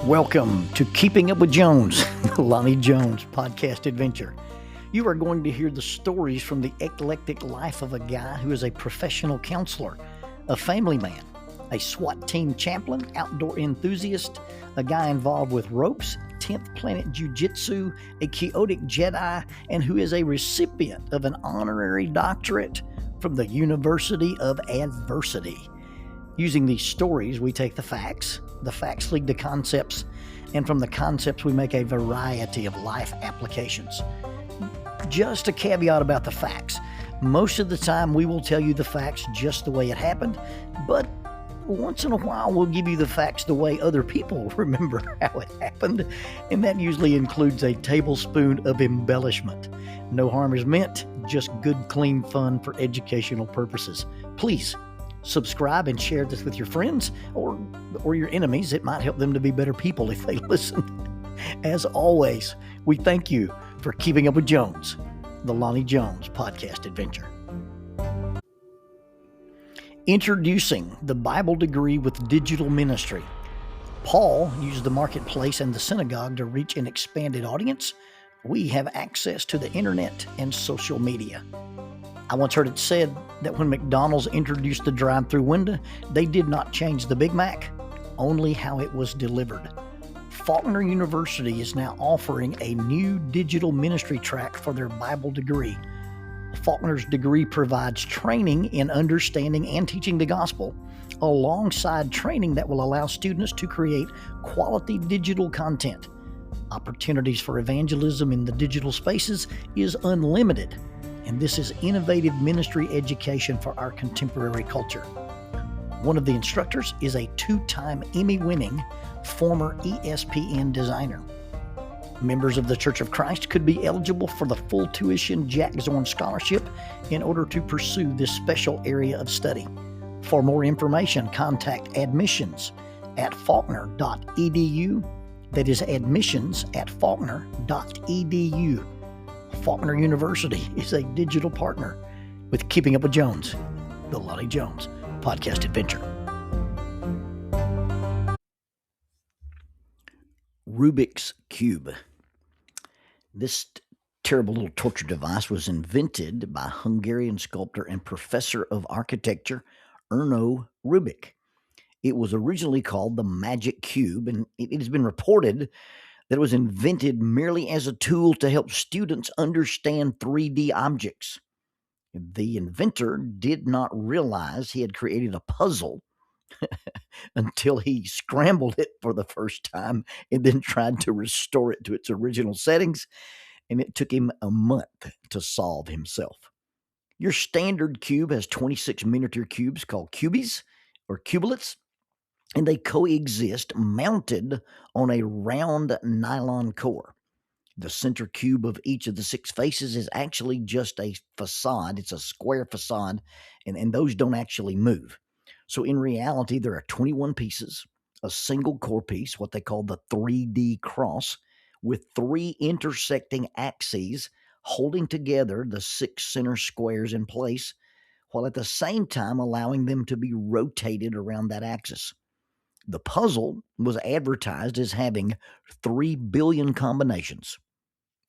Welcome to Keeping Up with Jones, the Lonnie Jones podcast adventure. You are going to hear the stories from the eclectic life of a guy who is a professional counselor, a family man, a SWAT team chaplain, outdoor enthusiast, a guy involved with ropes, 10th Planet Jiu-Jitsu, a chaotic Jedi, and who is a recipient of an honorary doctorate from the University of Adversity. Using these stories, we take the facts lead to concepts, and from the concepts we make a variety of life applications. Just a caveat about the facts. Most of the time we will tell you the facts just the way it happened, but once in a while we'll give you the facts the way other people remember how it happened, and that usually includes a tablespoon of embellishment. No harm is meant, just good, clean fun for educational purposes. Please subscribe and share this with your friends or your enemies. It might help them to be better people if they listen. As always, we thank you for keeping up with Jones, the Lonnie Jones podcast adventure. Introducing the Bible degree with digital ministry. Paul used the marketplace and the synagogue to reach an expanded audience. We have access to the internet and social media. I once heard it said that when McDonald's introduced the drive-through window, they did not change the Big Mac, only how it was delivered. Faulkner University is now offering a new digital ministry track for their Bible degree. Faulkner's degree provides training in understanding and teaching the gospel, alongside training that will allow students to create quality digital content. Opportunities for evangelism in the digital spaces is unlimited, and this is innovative ministry education for our contemporary culture. One of the instructors is a 2-time Emmy-winning former ESPN designer. Members of the Church of Christ could be eligible for the full tuition Jack Zorn Scholarship in order to pursue this special area of study. For more information, contact admissions at faulkner.edu. That is admissions at faulkner.edu. Faulkner University is a digital partner with Keeping Up with Jones, the Lonnie Jones podcast adventure. Rubik's Cube. This terrible little torture device was invented by Hungarian sculptor and professor of architecture Erno Rubik. It was originally called the Magic Cube, and it has been reported that it was invented merely as a tool to help students understand 3D objects. The inventor did not realize he had created a puzzle until he scrambled it for the first time and then tried to restore it to its original settings, and it took him a month to solve himself. Your standard cube has 26 miniature cubes called cubies or cubelets, and they coexist mounted on a round nylon core. The center cube of each of the 6 faces is actually just a facade. It's a square facade, and those don't actually move. So in reality, there are 21 pieces, a single core piece, what they call the 3D cross, with 3 intersecting axes holding together the 6 center squares in place, while at the same time allowing them to be rotated around that axis. The puzzle was advertised as having 3 billion combinations,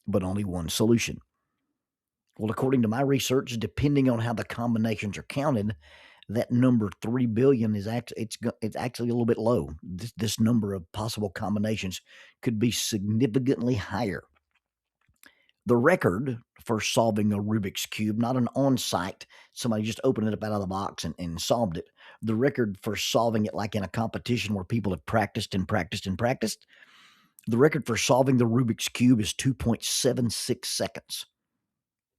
but only one solution. Well, according to my research, depending on how the combinations are counted, that number 3 billion is actually a little bit low. This number of possible combinations could be significantly higher. The record for solving a Rubik's Cube, not an on-site, somebody just opened it up out of the box and solved it. The record for solving it like in a competition where people have practiced and practiced and practiced, the record for solving the Rubik's Cube is 2.76 seconds.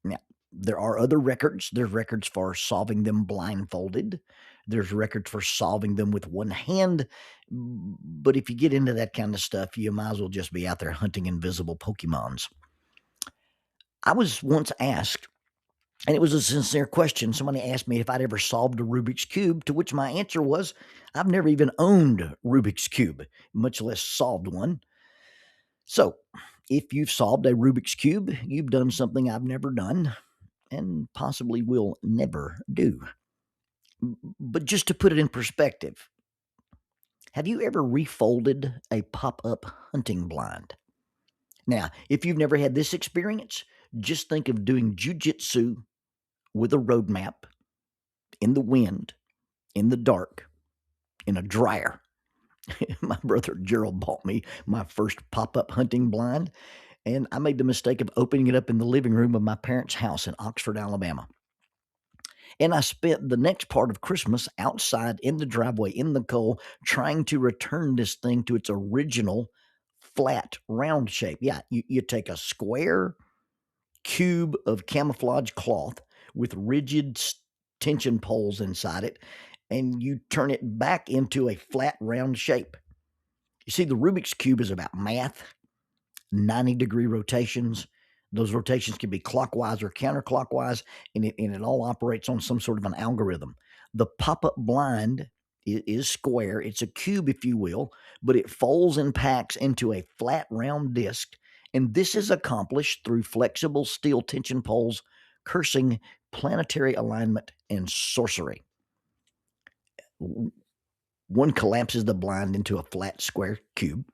Now, there are other records. There's records for solving them blindfolded. There's records for solving them with one hand. But if you get into that kind of stuff, you might as well just be out there hunting invisible Pokemons. I was once asked, and it was a sincere question. Somebody asked me if I'd ever solved a Rubik's Cube, to which my answer was, I've never even owned Rubik's Cube, much less solved one. So, if you've solved a Rubik's Cube, you've done something I've never done and possibly will never do. But just to put it in perspective, Have you ever refolded a pop-up hunting blind? Now, if you've never had this experience, just think of doing jujitsu with a road map in the wind, in the dark, in a dryer. My brother Gerald bought me my first pop-up hunting blind, and I made the mistake of opening it up in the living room of my parents' house in Oxford, Alabama. And I spent the next part of Christmas outside in the driveway in the cold trying to return this thing to its original flat, round shape. Yeah, you take a square cube of camouflage cloth with rigid tension poles inside it, and you turn it back into a flat, round shape. You see, the Rubik's Cube is about math, 90-degree rotations. Those rotations can be clockwise or counterclockwise, and it all operates on some sort of an algorithm. The pop-up blind is square. It's a cube, if you will, but it folds and packs into a flat, round disc, and this is accomplished through flexible steel tension poles, cursing, planetary alignment, and sorcery. One collapses the blind into a flat, square cube.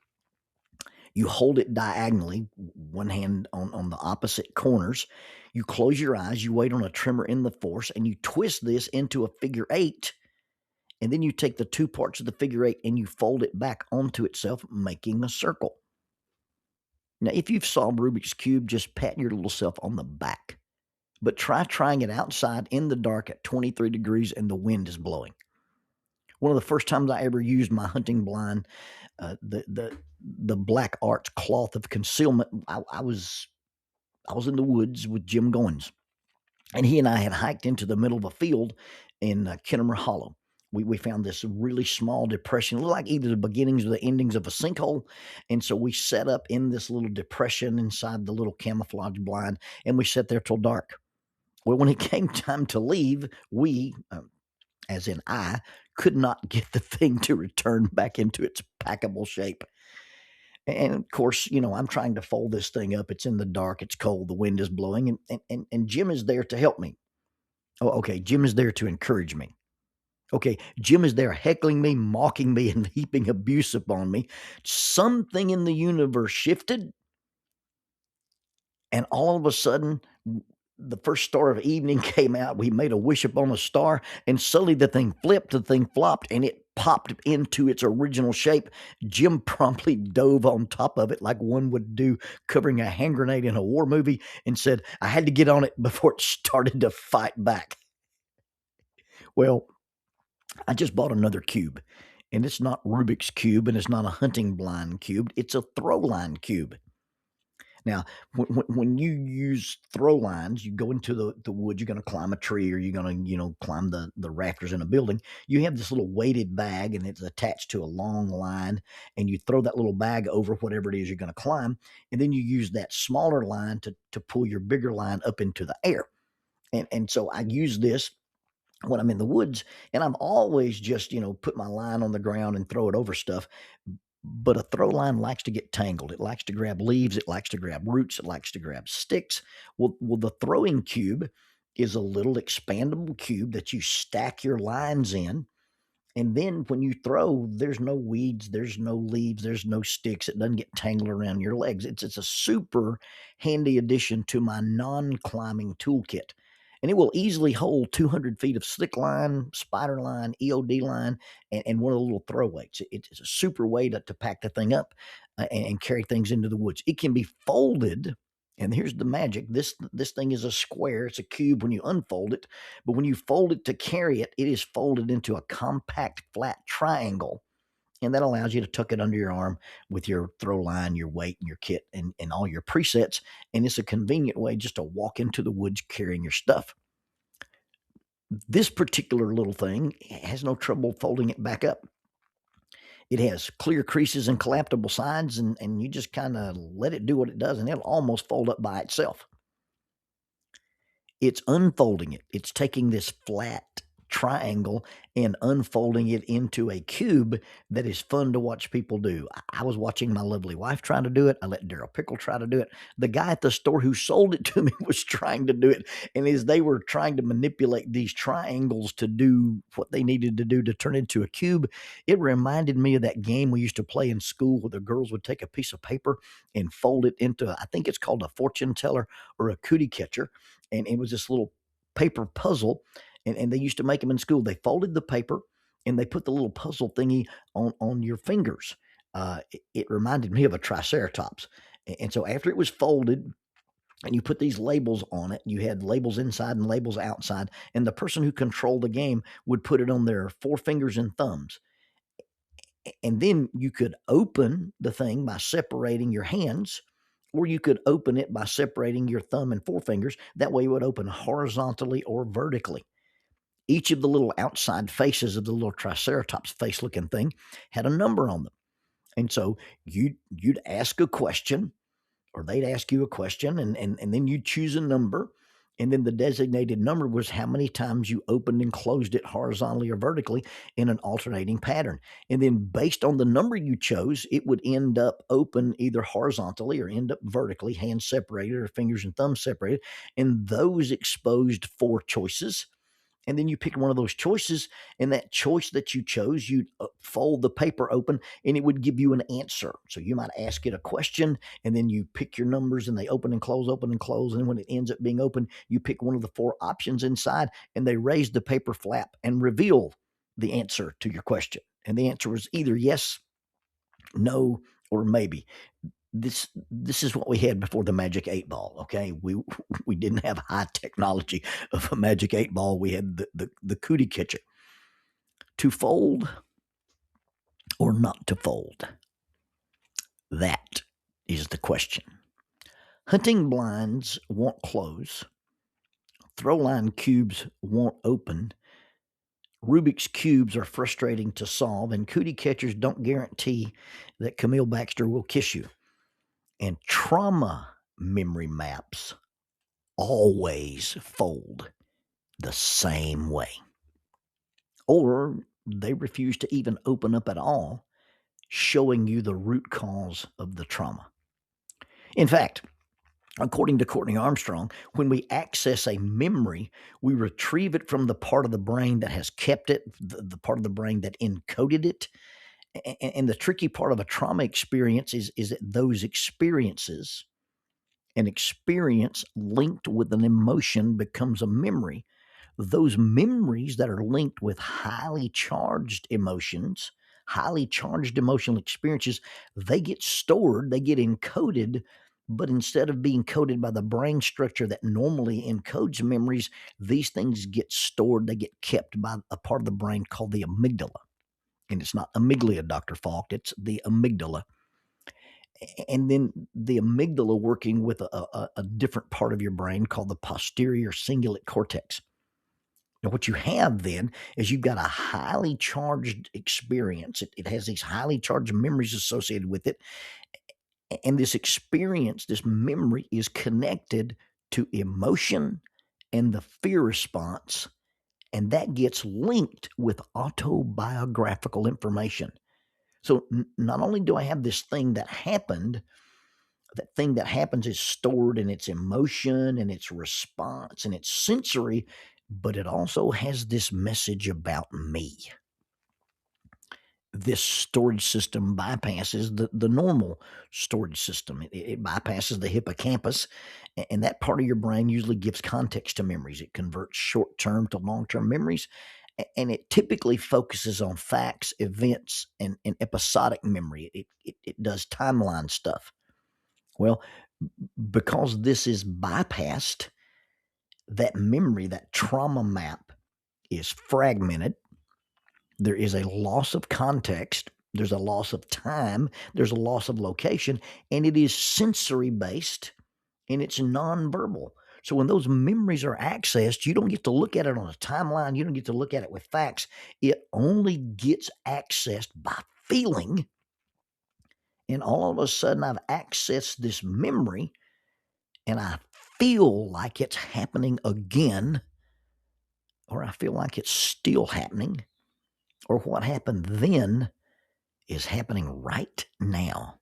You hold it diagonally, one hand on the opposite corners. You close your eyes, you wait on a tremor in the force, and you twist this into a figure eight. And then you take the two parts of the figure eight and you fold it back onto itself, making a circle. Now, if you've solved Rubik's Cube, just pat your little self on the back. But try trying it outside in the dark at 23 degrees and the wind is blowing. One of the first times I ever used my hunting blind, the black arch cloth of concealment, I was in the woods with Jim Goins, and he and I had hiked into the middle of a field in Kennemer Hollow. We found this really small depression, looked like either the beginnings or the endings of a sinkhole, and so we set up in this little depression inside the little camouflage blind, and we sat there till dark. Well, when it came time to leave, we, as in I, could not get the thing to return back into its packable shape. And of course, I'm trying to fold this thing up. It's in the dark, it's cold, the wind is blowing, and Jim is there to help me. Oh, okay, Jim is there to encourage me. Okay, Jim is there heckling me, mocking me, and heaping abuse upon me. Something in the universe shifted, and all of a sudden, the first star of evening came out. We made a wish upon a star, and suddenly the thing flipped, the thing flopped, and it popped into its original shape. Jim promptly dove on top of it like one would do covering a hand grenade in a war movie and said, I had to get on it before it started to fight back. Well, I just bought another cube, and it's not Rubik's Cube, and it's not a hunting blind cube. It's a throw line cube. Now, when you use throw lines, you go into the woods, you're going to climb a tree or you're going to, climb the rafters in a building. You have this little weighted bag and it's attached to a long line, and you throw that little bag over whatever it is you're going to climb. And then you use that smaller line to pull your bigger line up into the air. And so I use this when I'm in the woods, and I've always just, put my line on the ground and throw it over stuff. But a throw line likes to get tangled. It likes to grab leaves. It likes to grab roots. It likes to grab sticks. Well, the throwing cube is a little expandable cube that you stack your lines in. And then when you throw, there's no weeds, there's no leaves, there's no sticks. It doesn't get tangled around your legs. It's a super handy addition to my non-climbing toolkit. And it will easily hold 200 feet of slick line, spider line, EOD line, and one of the little throw weights. It's a super way to pack the thing up and carry things into the woods. It can be folded, and here's the magic. This thing is a square. It's a cube when you unfold it, but when you fold it to carry it, it is folded into a compact flat triangle, and that allows you to tuck it under your arm with your throw line, your weight, and your kit, and all your presets, and it's a convenient way just to walk into the woods carrying your stuff. This particular little thing has no trouble folding it back up. It has clear creases and collapsible sides, and you just kind of let it do what it does, and it'll almost fold up by itself. It's unfolding it. It's taking this flat triangle and unfolding it into a cube that is fun to watch people do. I was watching my lovely wife trying to do it. I let Daryl Pickle try to do it. The guy at the store who sold it to me was trying to do it. And as they were trying to manipulate these triangles to do what they needed to do to turn into a cube, it reminded me of that game we used to play in school where the girls would take a piece of paper and fold it into, I think it's called a fortune teller or a cootie catcher. And it was this little paper puzzle. And they used to make them in school. They folded the paper and they put the little puzzle thingy on your fingers. It reminded me of a triceratops. And so after it was folded, and you put these labels on it. You had labels inside and labels outside, and the person who controlled the game would put it on their forefingers and thumbs. And then you could open the thing by separating your hands, or you could open it by separating your thumb and forefingers. That way it would open horizontally or vertically. Each of the little outside faces of the little triceratops face looking thing had a number on them. And so you'd ask a question, or they'd ask you a question, and then you'd choose a number. And then the designated number was how many times you opened and closed it horizontally or vertically in an alternating pattern. And then based on the number you chose, it would end up open either horizontally or end up vertically, hands separated or fingers and thumbs separated. And those exposed four choices. And then you pick one of those choices, and that choice that you chose, you'd fold the paper open, and it would give you an answer. So you might ask it a question, and then you pick your numbers, and they open and close, open and close. And when it ends up being open, you pick one of the four options inside, and they raise the paper flap and reveal the answer to your question. And the answer was either yes, no, or maybe. This is what we had before the magic 8 ball. Okay, we didn't have high technology of a magic 8 ball. We had the cootie catcher. To fold or not to fold, that is the question. Hunting blinds won't close, throw line cubes won't open, Rubik's cubes are frustrating to solve, and cootie catchers don't guarantee that Camille Baxter will kiss you. And trauma memory maps always fold the same way. Or they refuse to even open up at all, showing you the root cause of the trauma. In fact, according to Courtney Armstrong, when we access a memory, we retrieve it from the part of the brain that has kept it, the part of the brain that encoded it. And the tricky part of a trauma experience is that those experiences, an experience linked with an emotion becomes a memory. Those memories that are linked with highly charged emotions, highly charged emotional experiences, they get stored, they get encoded, but instead of being coded by the brain structure that normally encodes memories, these things get stored, they get kept by a part of the brain called the amygdala. And it's not amygdala, Dr. Falk, it's the amygdala. And then the amygdala working with a different part of your brain called the posterior cingulate cortex. Now, what you have then is you've got a highly charged experience. It has these highly charged memories associated with it. And this experience, this memory is connected to emotion and the fear response. And that gets linked with autobiographical information. So not only do I have this thing that happened, that thing that happens is stored in its emotion and its response and its sensory, but it also has this message about me. This storage system bypasses the normal storage system. It bypasses the hippocampus, and that part of your brain usually gives context to memories. It converts short-term to long-term memories, and it typically focuses on facts, events, and episodic memory. It does timeline stuff. Well, because this is bypassed, that memory, that trauma map is fragmented. There is a loss of context. There's a loss of time. There's a loss of location, and it is sensory based and it's nonverbal. So when those memories are accessed, you don't get to look at it on a timeline. You don't get to look at it with facts. It only gets accessed by feeling. And all of a sudden, I've accessed this memory and I feel like it's happening again or I feel like it's still happening, or what happened then is happening right now.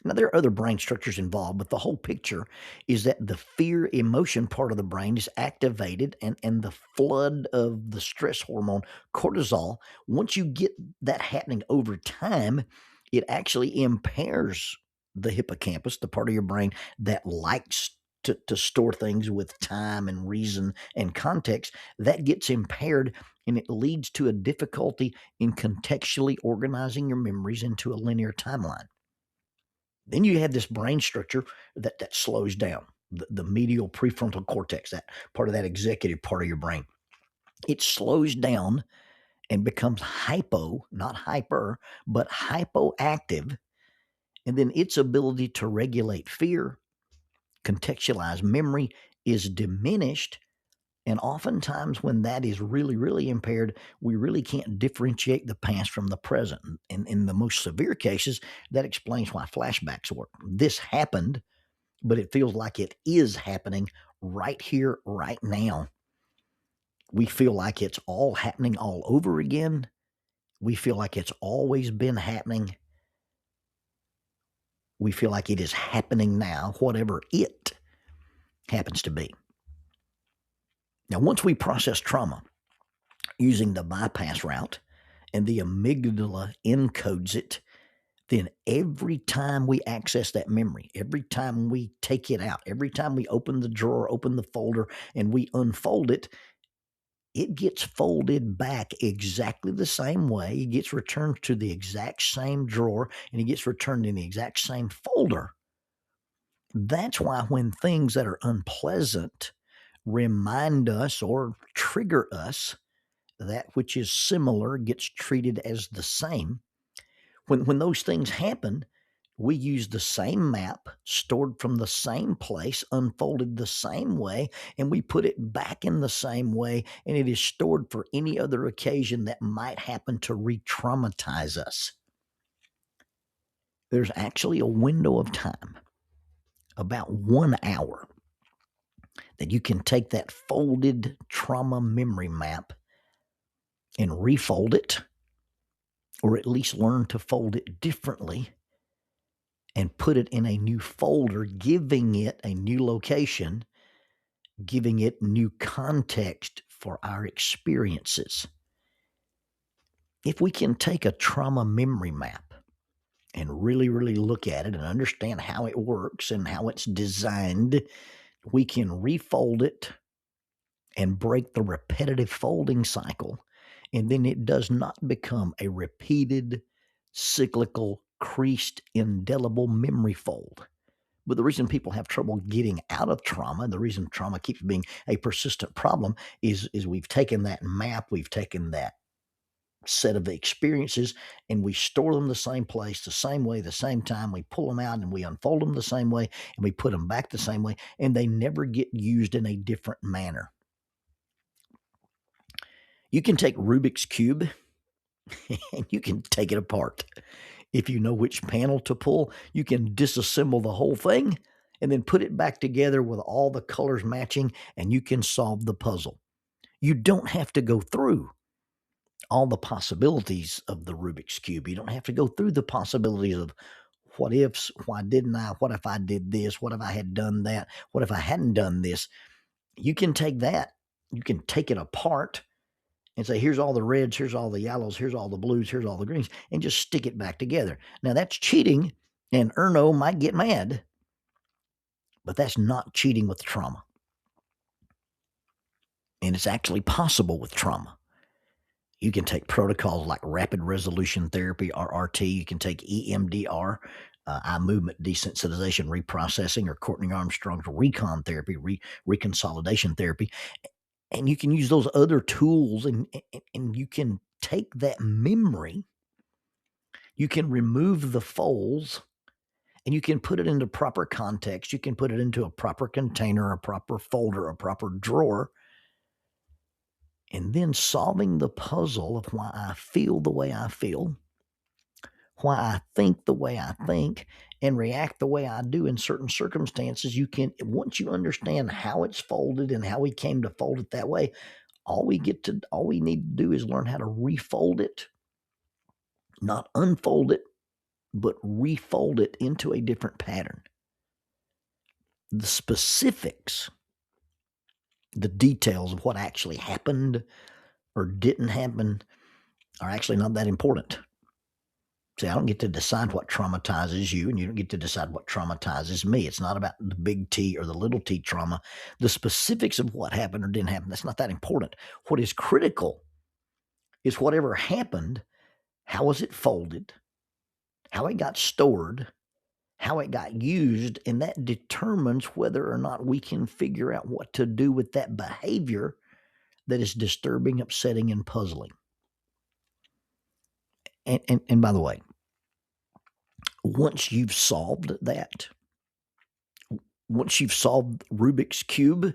Now, there are other brain structures involved, but the whole picture is that the fear emotion part of the brain is activated, and the flood of the stress hormone, cortisol, once you get that happening over time, it actually impairs the hippocampus, the part of your brain that likes to store things with time and reason and context. That gets impaired, and it leads to a difficulty in contextually organizing your memories into a linear timeline. Then you have this brain structure that slows down, the medial prefrontal cortex, that part of that executive part of your brain. It slows down and becomes hypo, not hyper, but hypoactive. And then its ability to regulate fear, contextualize memory is diminished. And oftentimes, when that is really, really impaired, we really can't differentiate the past from the present. And in the most severe cases, that explains why flashbacks work. This happened, but it feels like it is happening right here, right now. We feel like it's all happening all over again. We feel like it's always been happening. We feel like it is happening now, whatever it happens to be. Now, once we process trauma using the bypass route and the amygdala encodes it, then every time we access that memory, every time we take it out, every time we open the drawer, open the folder, and we unfold it, it gets folded back exactly the same way. It gets returned to the exact same drawer, and it gets returned in the exact same folder. That's why when things that are unpleasant remind us or trigger us, that which is similar gets treated as the same. When those things happen, we use the same map, stored from the same place, unfolded the same way, and we put it back in the same way, and it is stored for any other occasion that might happen to re-traumatize us. There's actually a window of time, about 1 hour, that you can take that folded trauma memory map and refold it, or at least learn to fold it differently and put it in a new folder, giving it a new location, giving it new context for our experiences. If we can take a trauma memory map and really, really look at it and understand how it works and how it's designed, we can refold it and break the repetitive folding cycle. And then it does not become a repeated, cyclical, creased, indelible memory fold. But the reason people have trouble getting out of trauma, the reason trauma keeps being a persistent problem is we've taken that map, we've taken that set of experiences, and we store them the same place, the same way, the same time. We pull them out and we unfold them the same way, and we put them back the same way, and they never get used in a different manner. You can take Rubik's Cube and you can take it apart. If you know which panel to pull, you can disassemble the whole thing and then put it back together with all the colors matching, and you can solve the puzzle. You don't have to go through all the possibilities of the Rubik's Cube. You don't have to go through the possibilities of what ifs, why didn't I, what if I did this, what if I had done that, what if I hadn't done this. You can take that, you can take it apart and say, here's all the reds, here's all the yellows, here's all the blues, here's all the greens, and just stick it back together. Now, that's cheating, and Erno might get mad, but that's not cheating with trauma. And it's actually possible with trauma. You can take protocols like rapid resolution therapy, RRT. You can take EMDR, eye movement desensitization reprocessing, or Courtney Armstrong's recon therapy, reconsolidation therapy. And you can use those other tools, and you can take that memory, you can remove the folds, and you can put it into proper context. You can put it into a proper container, a proper folder, a proper drawer, and then solving the puzzle of why I feel the way I feel, why I think the way I think, and react the way I do in certain circumstances. You can, once you understand how it's folded and how we came to fold it that way, All we need to do is learn how to refold it, not unfold it, but refold it into a different pattern. The specifics, the details of what actually happened or didn't happen are actually not that important. See, I don't get to decide what traumatizes you, and you don't get to decide what traumatizes me. It's not about the big T or the little t trauma. The specifics of what happened or didn't happen, that's not that important. What is critical is whatever happened, how was it folded, how it got stored, how it got used, and that determines whether or not we can figure out what to do with that behavior that is disturbing, upsetting, and puzzling. And by the way, once you've solved that, once you've solved Rubik's Cube,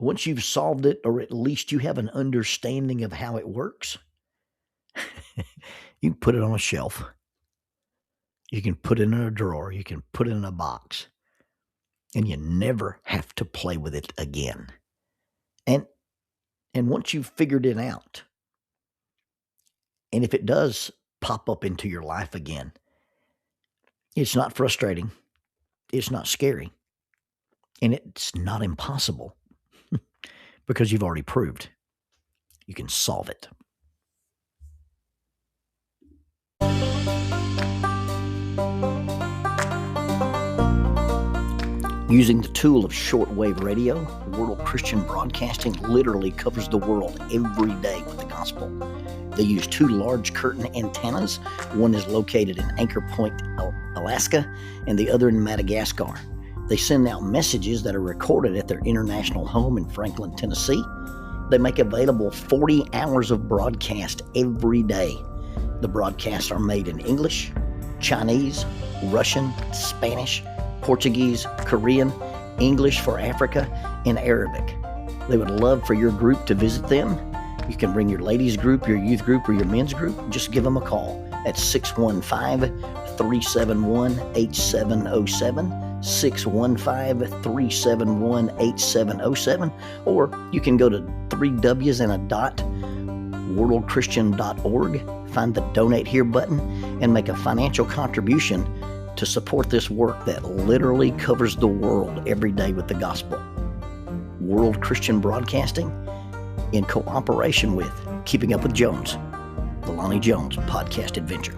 once you've solved it, or at least you have an understanding of how it works, you can put it on a shelf. You can put it in a drawer. You can put it in a box. And you never have to play with it again. And once you've figured it out, and if it does pop up into your life again, it's not frustrating, it's not scary, and it's not impossible because you've already proved you can solve it. Using the tool of shortwave radio, World Christian Broadcasting literally covers the world every day with the gospel. They use 2 large curtain antennas. One is located in Anchor Point, Alaska, and the other in Madagascar. They send out messages that are recorded at their international home in Franklin, Tennessee. They make available 40 hours of broadcast every day. The broadcasts are made in English, Chinese, Russian, Spanish, Portuguese, Korean, English for Africa, and Arabic. They would love for your group to visit them. You can bring your ladies group, your youth group, or your men's group. Just give them a call at 615-371-8707, 615-371-8707, or you can go to 3Ws and a dot, worldchristian.org, find the Donate Here button, and make a financial contribution to support this work that literally covers the world every day with the gospel. World Christian Broadcasting, in cooperation with Keeping Up with Jones, the Lonnie Jones podcast adventure.